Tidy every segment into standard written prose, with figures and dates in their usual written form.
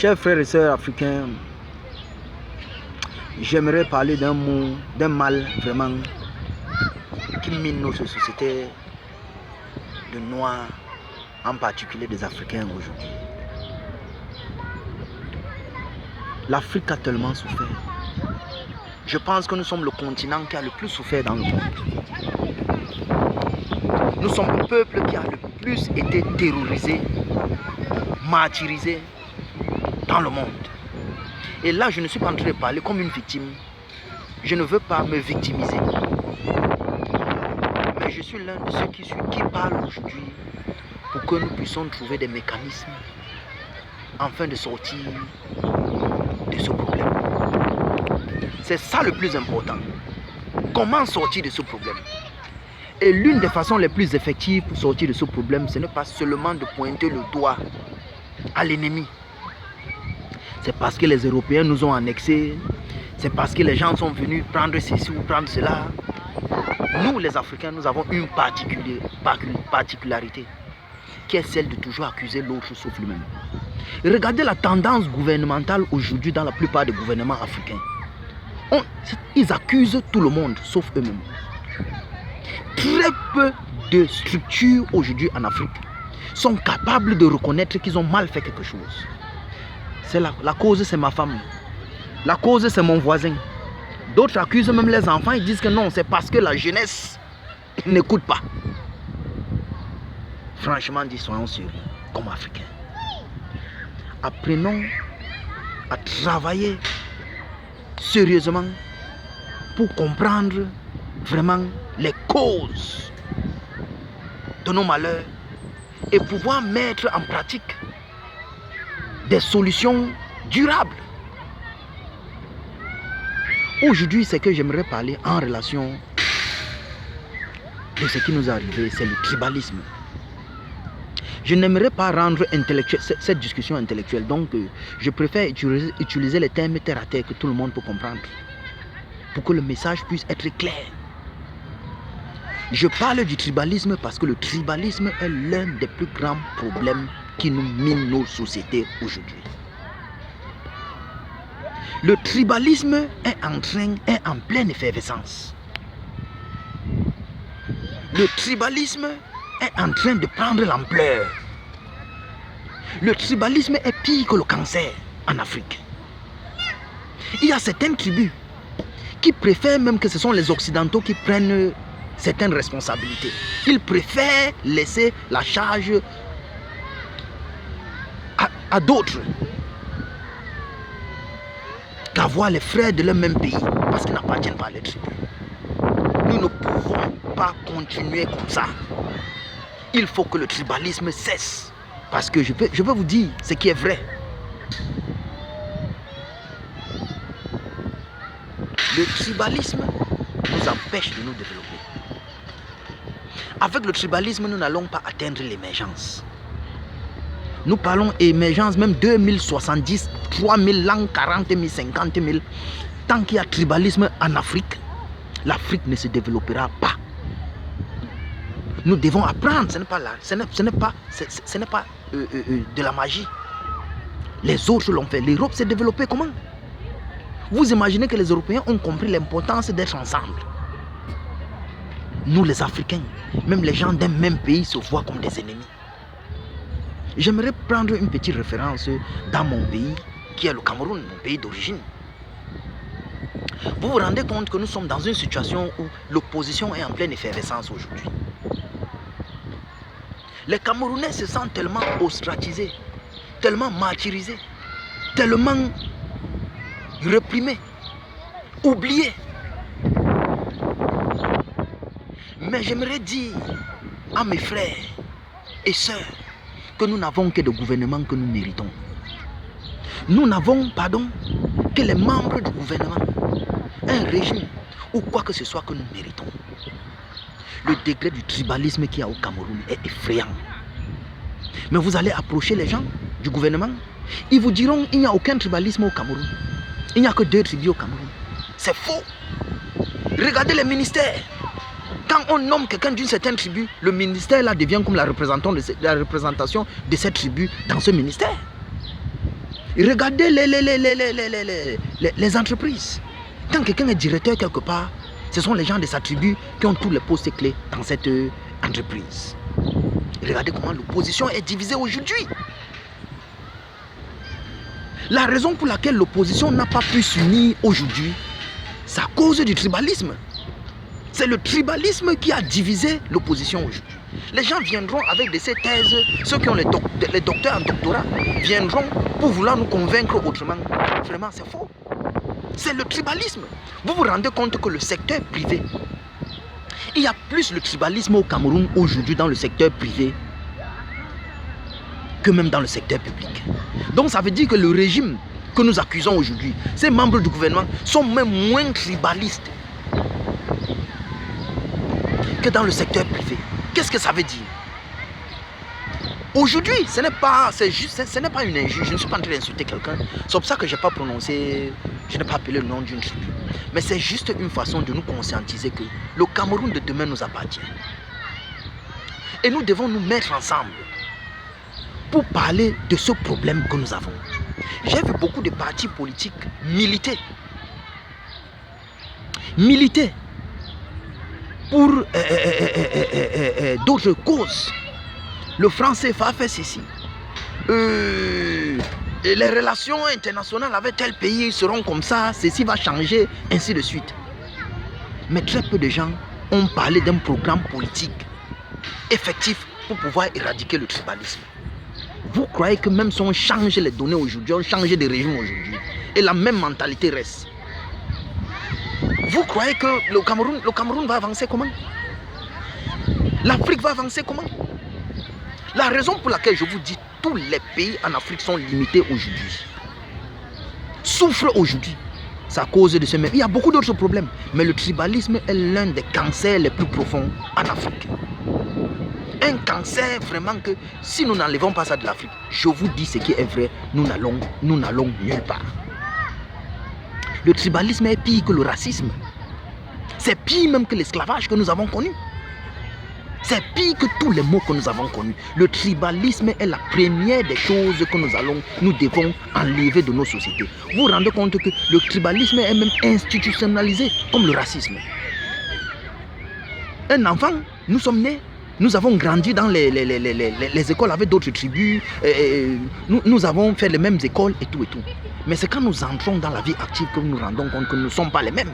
Chers frères et sœurs africains, j'aimerais parler d'un mot, d'un mal vraiment qui mine notre société de Noirs, en particulier des Africains aujourd'hui. L'Afrique a tellement souffert. Je pense que nous sommes le continent qui a le plus souffert dans le monde. Nous sommes le peuple qui a le plus été terrorisé, martyrisé dans le monde. Et là, je ne suis pas en train de parler comme une victime. Je ne veux pas me victimiser. Mais je suis l'un de ceux qui parlent aujourd'hui pour que nous puissions trouver des mécanismes afin de sortir de ce problème. C'est ça le plus important. Comment sortir de ce problème? Et l'une des façons les plus effectives pour sortir de ce problème, ce n'est pas seulement de pointer le doigt à l'ennemi. C'est parce que les Européens nous ont annexés, c'est parce que les gens sont venus prendre ceci ou prendre cela. Nous, les Africains, nous avons une particularité qui est celle de toujours accuser l'autre sauf lui-même. Regardez la tendance gouvernementale aujourd'hui dans la plupart des gouvernements africains. Ils accusent tout le monde sauf eux-mêmes. Très peu de structures aujourd'hui en Afrique sont capables de reconnaître qu'ils ont mal fait quelque chose. La cause, c'est ma femme. La cause, c'est mon voisin. D'autres accusent même les enfants. Ils disent que non, c'est parce que la jeunesse n'écoute pas. Franchement dit, soyons sérieux comme Africains. Apprenons à travailler sérieusement pour comprendre vraiment les causes de nos malheurs et pouvoir mettre en pratique des solutions durables. Aujourd'hui, ce que j'aimerais parler en relation de ce qui nous est arrivé, c'est le tribalisme. Je n'aimerais pas rendre cette discussion intellectuelle, donc je préfère utiliser les termes terre à terre que tout le monde peut comprendre, pour que le message puisse être clair. Je parle du tribalisme parce que le tribalisme est l'un des plus grands problèmes qui nous mine nos sociétés aujourd'hui. Le tribalisme est en pleine effervescence. Le tribalisme est en train de prendre l'ampleur. Le tribalisme est pire que le cancer en Afrique. Il y a certaines tribus qui préfèrent même que ce sont les Occidentaux qui prennent certaines responsabilités. Ils préfèrent laisser la charge à d'autres qu'avoir les frères de leur même pays parce qu'ils n'appartiennent pas à les tribus. Nous ne pouvons pas continuer comme ça. Il faut que le tribalisme cesse. Parce que je vais vous dire ce qui est vrai. Le tribalisme nous empêche de nous développer. Avec le tribalisme, nous n'allons pas atteindre l'émergence. Nous parlons émergence, même 2070, 3000 ans, 40 000, 50 000. Tant qu'il y a tribalisme en Afrique, l'Afrique ne se développera pas. Nous devons apprendre, ce n'est pas de la magie. Les autres l'ont fait. L'Europe s'est développée comment? Vous imaginez que les Européens ont compris l'importance d'être ensemble. Nous les Africains, même les gens d'un même pays se voient comme des ennemis. J'aimerais prendre une petite référence dans mon pays, qui est le Cameroun, mon pays d'origine. Vous vous rendez compte que nous sommes dans une situation où l'opposition est en pleine effervescence aujourd'hui. Les Camerounais se sentent tellement ostracisés, tellement martyrisés, tellement réprimés, oubliés. Mais j'aimerais dire à mes frères et sœurs que nous n'avons que des gouvernements que nous méritons. Nous n'avons, que les membres du gouvernement, un régime ou quoi que ce soit que nous méritons. Le degré du tribalisme qu'il y a au Cameroun est effrayant. Mais vous allez approcher les gens du gouvernement, ils vous diront qu'il n'y a aucun tribalisme au Cameroun. Il n'y a que 2 tribus au Cameroun. C'est faux. Regardez les ministères. Quand on nomme quelqu'un d'une certaine tribu, le ministère là devient comme la représentation de cette tribu dans ce ministère. Regardez les entreprises. Quand quelqu'un est directeur quelque part, ce sont les gens de sa tribu qui ont tous les postes clés dans cette entreprise. Regardez comment l'opposition est divisée aujourd'hui. La raison pour laquelle l'opposition n'a pas pu s'unir aujourd'hui, c'est à cause du tribalisme. C'est le tribalisme qui a divisé l'opposition aujourd'hui. Les gens viendront avec ces thèses, ceux qui ont les docteurs en doctorat, viendront pour vouloir nous convaincre autrement. Vraiment, c'est faux. C'est le tribalisme. Vous vous rendez compte que le secteur privé, il y a plus le tribalisme au Cameroun aujourd'hui dans le secteur privé que même dans le secteur public. Donc ça veut dire que le régime que nous accusons aujourd'hui, ces membres du gouvernement sont même moins tribalistes que dans le secteur privé. Qu'est-ce que ça veut dire? Aujourd'hui, ce n'est pas une injure. Je ne suis pas en train d'insulter quelqu'un. C'est pour ça que je n'ai pas prononcé, je n'ai pas appelé le nom d'une tribu. Mais c'est juste une façon de nous conscientiser que le Cameroun de demain nous appartient. Et nous devons nous mettre ensemble pour parler de ce problème que nous avons. J'ai vu beaucoup de partis politiques militer pour d'autres causes. Le franc CFA fait ceci. Et les relations internationales avec tel pays seront comme ça, ceci va changer, ainsi de suite. Mais très peu de gens ont parlé d'un programme politique effectif pour pouvoir éradiquer le tribalisme. Vous croyez que même si on change les données aujourd'hui, on change de régime aujourd'hui, et la même mentalité reste? Vous croyez que le Cameroun va avancer comment? L'Afrique va avancer comment? La raison pour laquelle je vous dis tous les pays en Afrique sont limités aujourd'hui, souffrent aujourd'hui, c'est à cause de ce même. Il y a beaucoup d'autres problèmes, mais le tribalisme est l'un des cancers les plus profonds en Afrique. Un cancer vraiment que si nous n'enlevons pas ça de l'Afrique, je vous dis ce qui est vrai, nous n'allons nulle part. Le tribalisme est pire que le racisme. C'est pire même que l'esclavage que nous avons connu. C'est pire que tous les maux que nous avons connus. Le tribalisme est la première des choses que nous devons enlever de nos sociétés. Vous vous rendez compte que le tribalisme est même institutionnalisé comme le racisme. Un enfant, nous sommes nés, nous avons grandi dans les écoles avec d'autres tribus, nous avons fait les mêmes écoles et tout. Mais c'est quand nous entrons dans la vie active que nous nous rendons compte que nous ne sommes pas les mêmes.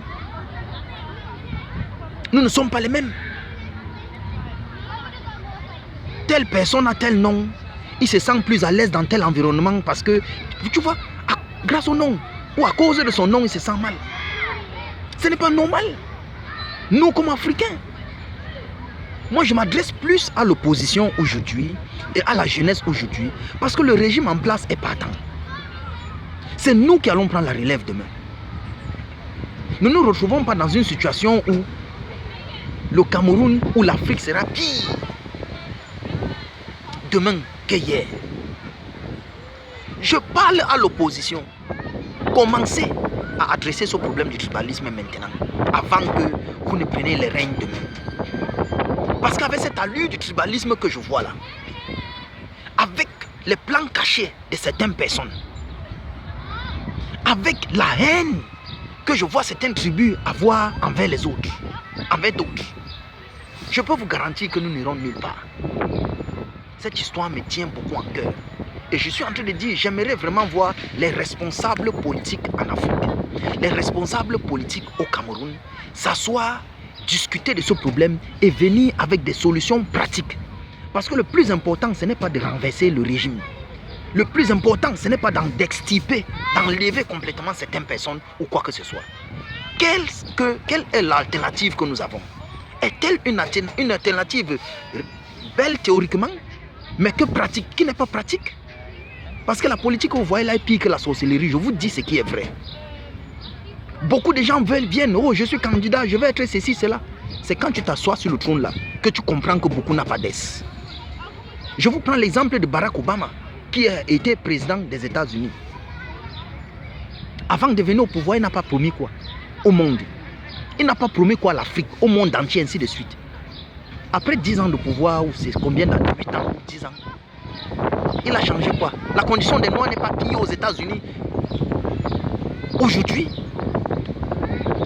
Nous ne sommes pas les mêmes. Telle personne a tel nom, il se sent plus à l'aise dans tel environnement parce que, tu vois, grâce au nom ou à cause de son nom, il se sent mal. Ce n'est pas normal. Nous, comme Africains, moi je m'adresse plus à l'opposition aujourd'hui et à la jeunesse aujourd'hui parce que le régime en place est partant. C'est nous qui allons prendre la relève demain. Nous ne nous retrouvons pas dans une situation où le Cameroun ou l'Afrique sera pire demain qu'hier. Je parle à l'opposition. Commencez à adresser ce problème du tribalisme maintenant, avant que vous ne preniez les règnes demain. Parce qu'avec cette allure du tribalisme que je vois là, avec les plans cachés de certaines personnes, avec la haine que je vois certaines tribus avoir envers les autres, envers d'autres, je peux vous garantir que nous n'irons nulle part. Cette histoire me tient beaucoup en cœur. Et je suis en train de dire, j'aimerais vraiment voir les responsables politiques en Afrique, les responsables politiques au Cameroun, s'asseoir, discuter de ce problème et venir avec des solutions pratiques. Parce que le plus important, ce n'est pas de renverser le régime. Le plus important, ce n'est pas d'extirper, d'enlever complètement certaines personnes ou quoi que ce soit. Quelle est l'alternative que nous avons? Est-elle une alternative belle théoriquement, mais qui n'est pas pratique? Parce que la politique que vous voyez là est pire que la sorcellerie. Je vous dis ce qui est vrai. Beaucoup de gens viennent, oh je suis candidat, je vais être ceci, cela. C'est quand tu t'assois sur le trône là que tu comprends que beaucoup n'a pas d'aise. Je vous prends l'exemple de Barack Obama, qui a été président des États-Unis. Avant de venir au pouvoir, il n'a pas promis quoi au monde. Il n'a pas promis quoi à l'Afrique, au monde entier, ainsi de suite. Après 10 ans de pouvoir, ou c'est combien d'années, 8 ans, 10 ans, il a changé quoi? La condition des Noirs n'est pas pire aux États-Unis aujourd'hui.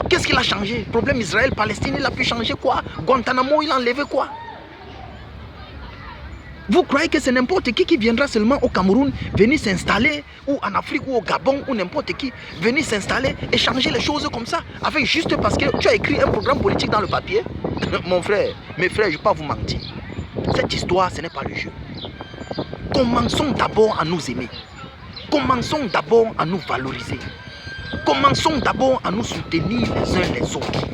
Qu'est-ce qu'il a changé? Problème Israël-Palestine, il a pu changer quoi? Guantanamo, il a enlevé quoi? Vous croyez que c'est n'importe qui viendra seulement au Cameroun, venir s'installer, ou en Afrique, ou au Gabon, ou n'importe qui, venir s'installer et changer les choses comme ça, avec juste parce que tu as écrit un programme politique dans le papier? Mon frère, mes frères, je ne vais pas vous mentir. Cette histoire, ce n'est pas le jeu. Commençons d'abord à nous aimer. Commençons d'abord à nous valoriser. Commençons d'abord à nous soutenir les uns les autres.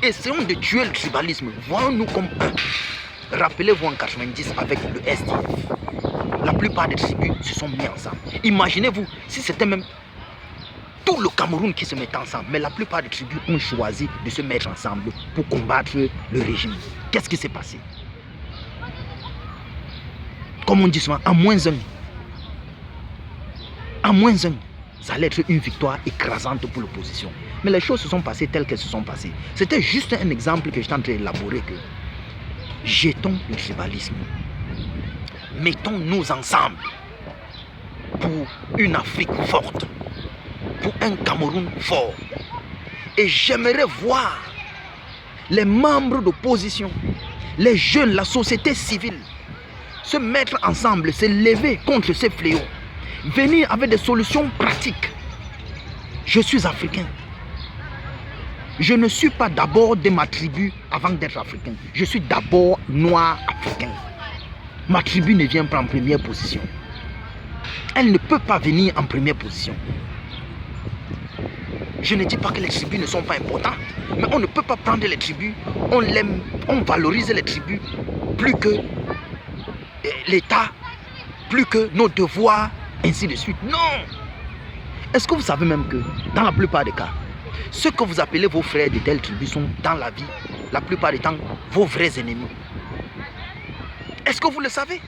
Essayons de tuer le tribalisme. Voyons-nous comme un. Rappelez-vous en 90 avec le SDF. La plupart des tribus se sont mis ensemble. Imaginez-vous si c'était même tout le Cameroun qui se mettait ensemble. Mais la plupart des tribus ont choisi de se mettre ensemble pour combattre le régime. Qu'est-ce qui s'est passé? Comme on dit souvent, en moins un. En moins un. Ça allait être une victoire écrasante pour l'opposition. Mais les choses se sont passées telles qu'elles se sont passées. C'était juste un exemple que j'étais en train d'élaborer. Que jetons le tribalisme. Mettons-nous ensemble pour une Afrique forte. Pour un Cameroun fort. Et j'aimerais voir les membres d'opposition, les jeunes, la société civile, se mettre ensemble, se lever contre ces fléaux. Venir avec des solutions pratiques. Je suis africain. Je ne suis pas d'abord de ma tribu avant d'être africain. Je suis d'abord noir africain. Ma tribu ne vient pas en première position. Elle ne peut pas venir en première position. Je ne dis pas que les tribus ne sont pas importantes, mais on ne peut pas prendre les tribus, on valorise les tribus plus que l'État, plus que nos devoirs, ainsi de suite. Non! Est-ce que vous savez même que, dans la plupart des cas, ceux que vous appelez vos frères de telle tribu sont dans la vie, la plupart du temps, vos vrais ennemis? Est-ce que vous le savez?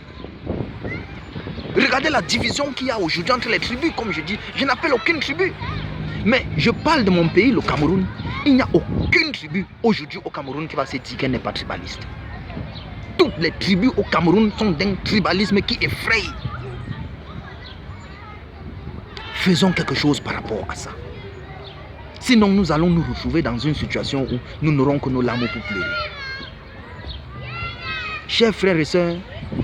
Regardez la division qu'il y a aujourd'hui entre les tribus. Comme je dis, je n'appelle aucune tribu. Mais je parle de mon pays, le Cameroun. Il n'y a aucune tribu aujourd'hui au Cameroun qui va se dire qu'elle n'est pas tribaliste. Toutes les tribus au Cameroun sont d'un tribalisme qui effraie. Faisons quelque chose par rapport à ça. Sinon, nous allons nous retrouver dans une situation où nous n'aurons que nos larmes pour pleurer. Chers frères et sœurs,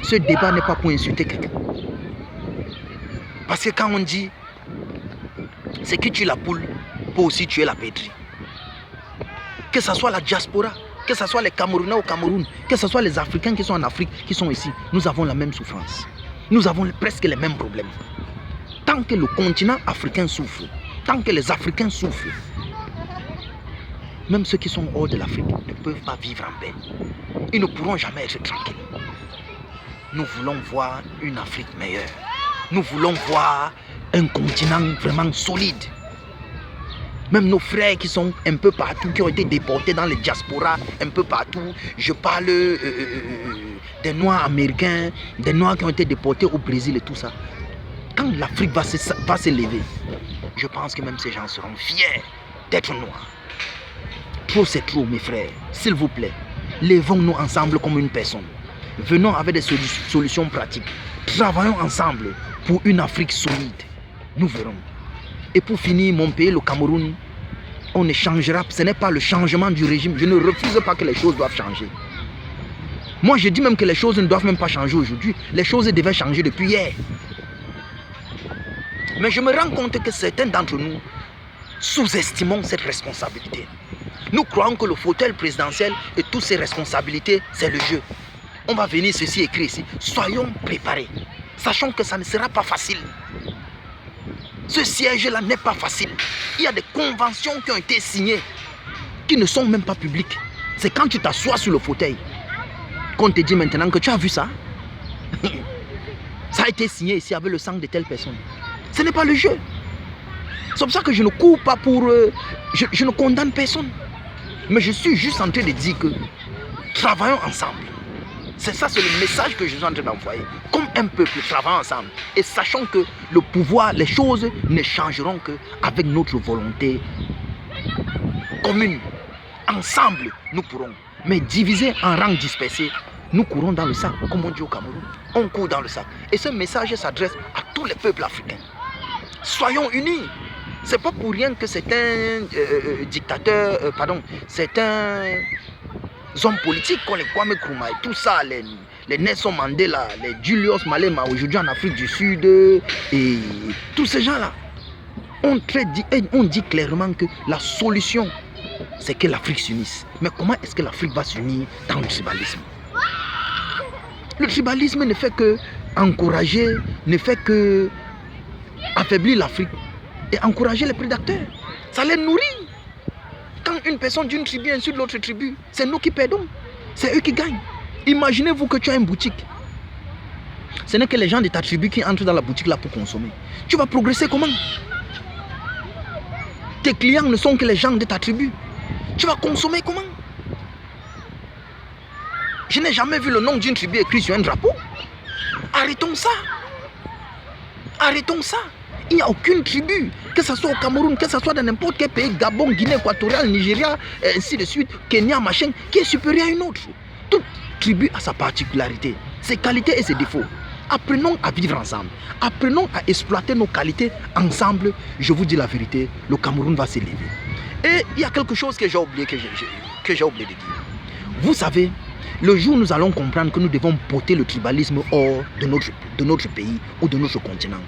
ce débat n'est pas pour insulter quelqu'un. Parce que quand on dit c'est qui tue la poule pour aussi tuer la pétrie. Que ce soit la diaspora, que ce soit les Camerounais au Cameroun, que ce soit les Africains qui sont en Afrique, qui sont ici, nous avons la même souffrance. Nous avons presque les mêmes problèmes. Tant que le continent africain souffre, tant que les Africains souffrent, même ceux qui sont hors de l'Afrique ne peuvent pas vivre en paix. Ils ne pourront jamais être tranquilles. Nous voulons voir une Afrique meilleure. Nous voulons voir un continent vraiment solide. Même nos frères qui sont un peu partout, qui ont été déportés dans les diasporas, un peu partout. Je parle des Noirs américains, des Noirs qui ont été déportés au Brésil et tout ça. Quand l'Afrique va se lever, je pense que même ces gens seront fiers d'être noirs. Trop c'est trop, mes frères. S'il vous plaît, levons-nous ensemble comme une personne. Venons avec des solutions pratiques. Travaillons ensemble pour une Afrique solide. Nous verrons. Et pour finir, mon pays, le Cameroun, on ne changera. Ce n'est pas le changement du régime. Je ne refuse pas que les choses doivent changer. Moi, je dis même que les choses ne doivent même pas changer aujourd'hui. Les choses devaient changer depuis hier. Mais je me rends compte que certains d'entre nous sous-estimons cette responsabilité. Nous croyons que le fauteuil présidentiel et toutes ses responsabilités, c'est le jeu. On va venir ceci écrit ici. Soyons préparés. Sachons que ça ne sera pas facile. Ce siège-là n'est pas facile. Il y a des conventions qui ont été signées qui ne sont même pas publiques. C'est quand tu t'assois sur le fauteuil qu'on te dit maintenant que tu as vu ça. Ça a été signé ici avec le sang de telle personne. Ce n'est pas le jeu. C'est pour ça que je ne cours pas pour... je ne condamne personne. Mais je suis juste en train de dire que travaillons ensemble. C'est ça, c'est le message que je suis en train d'envoyer. Comme un peuple, travaillons ensemble. Et sachant que le pouvoir, les choses ne changeront qu'avec notre volonté commune. Ensemble, nous pourrons. Mais divisés en rangs dispersés, nous courons dans le sang, comme on dit au Cameroun. on court dans le sac. Et ce message s'adresse à tous les peuples africains. Soyons unis. C'est pas pour rien que certains dictateurs, certains hommes politiques comme les Kwame Nkrumah et tout ça, les Nelson Mandela, les Julius Malema aujourd'hui en Afrique du Sud et tous ces gens-là on dit clairement que la solution c'est que l'Afrique s'unisse. Mais comment est-ce que l'Afrique va s'unir dans le tribalisme? Le tribalisme ne fait que encourager, ne fait que affaiblir l'Afrique et encourager les prédateurs. Ça les nourrit. Quand une personne d'une tribu insulte l'autre tribu, c'est nous qui perdons. C'est eux qui gagnent. Imaginez-vous que tu as une boutique. Ce n'est que les gens de ta tribu qui entrent dans la boutique là pour consommer. Tu vas progresser comment? Tes clients ne sont que les gens de ta tribu. Tu vas consommer comment? Je n'ai jamais vu le nom d'une tribu écrit sur un drapeau. Arrêtons ça. Arrêtons ça. Il n'y a aucune tribu, que ce soit au Cameroun, que ce soit dans n'importe quel pays, Gabon, Guinée équatoriale, Nigeria, ainsi de suite, Kenya, machin, qui est supérieur à une autre. Toute tribu a sa particularité, ses qualités et ses défauts. Apprenons à vivre ensemble. Apprenons à exploiter nos qualités ensemble. Je vous dis la vérité, le Cameroun va s'élever. Et il y a quelque chose que j'ai oublié, que j'ai oublié de dire. Vous savez, le jour où nous allons comprendre que nous devons porter le tribalisme hors de notre pays ou de notre continent,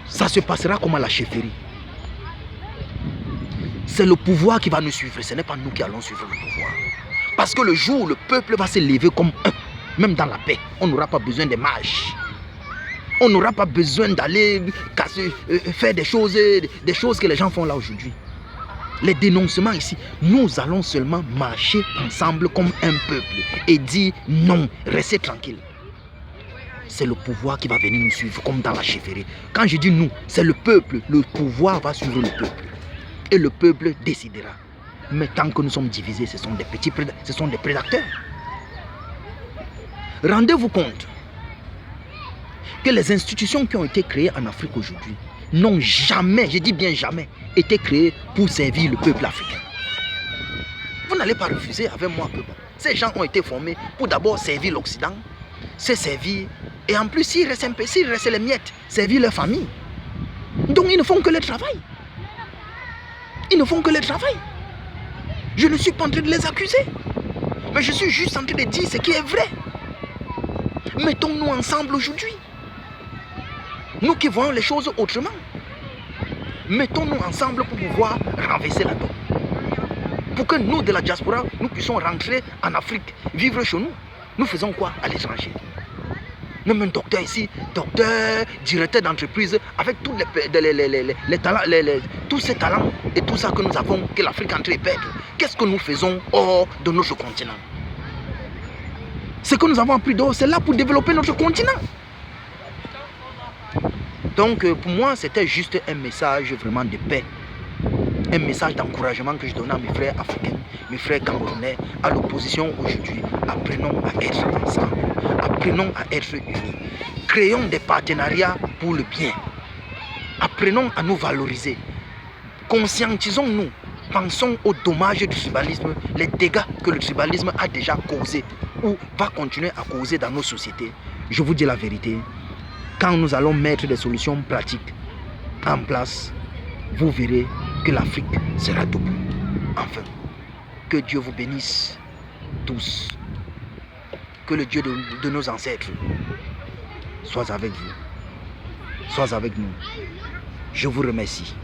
ça se passera comme à la chefferie. C'est le pouvoir qui va nous suivre, ce n'est pas nous qui allons suivre le pouvoir. Parce que le jour où le peuple va se lever comme un, même dans la paix, on n'aura pas besoin des mages. On n'aura pas besoin d'aller faire des choses que les gens font là aujourd'hui. Les dénoncements ici, nous allons seulement marcher ensemble comme un peuple et dire non, restez tranquille. C'est le pouvoir qui va venir nous suivre comme dans la chefferie. Quand je dis nous, c'est le peuple. Le pouvoir va suivre le peuple. Et le peuple décidera. Mais tant que nous sommes divisés, ce sont des prédateurs. Rendez-vous compte que les institutions qui ont été créées en Afrique aujourd'hui n'ont jamais, je dis bien jamais, été créées pour servir le peuple africain. Vous n'allez pas refuser avec moi que bon, ces gens ont été formés pour d'abord servir l'Occident, se servir, et en plus s'ils restent un peu, s'ils restent les miettes, servir leur famille. Donc ils ne font que le travail. Ils ne font que le travail. Je ne suis pas en train de les accuser, mais je suis juste en train de dire ce qui est vrai. Mettons-nous ensemble aujourd'hui. Nous qui voyons les choses autrement. Mettons-nous ensemble pour pouvoir renverser la donne. Pour que nous de la diaspora, nous puissions rentrer en Afrique, vivre chez nous. Nous faisons quoi à l'étranger? Même un docteur ici, docteur, directeur d'entreprise, avec tous les talents, tous ces talents et tout ça que nous avons, que l'Afrique est en train de perdre. Qu'est-ce que nous faisons hors de notre continent? Ce que nous avons appris dehors, c'est là pour développer notre continent. Donc pour moi, c'était juste un message vraiment de paix. Un message d'encouragement que je donne à mes frères africains, mes frères camerounais, à l'opposition aujourd'hui. Apprenons à être ensemble. Apprenons à être unis. Créons des partenariats pour le bien. Apprenons à nous valoriser. Conscientisons-nous. Pensons aux dommages du tribalisme, les dégâts que le tribalisme a déjà causés ou va continuer à causer dans nos sociétés. Je vous dis la vérité. Quand nous allons mettre des solutions pratiques en place, vous verrez que l'Afrique sera debout. Enfin, que Dieu vous bénisse tous. Que le Dieu de nos ancêtres soit avec vous, soit avec nous. Je vous remercie.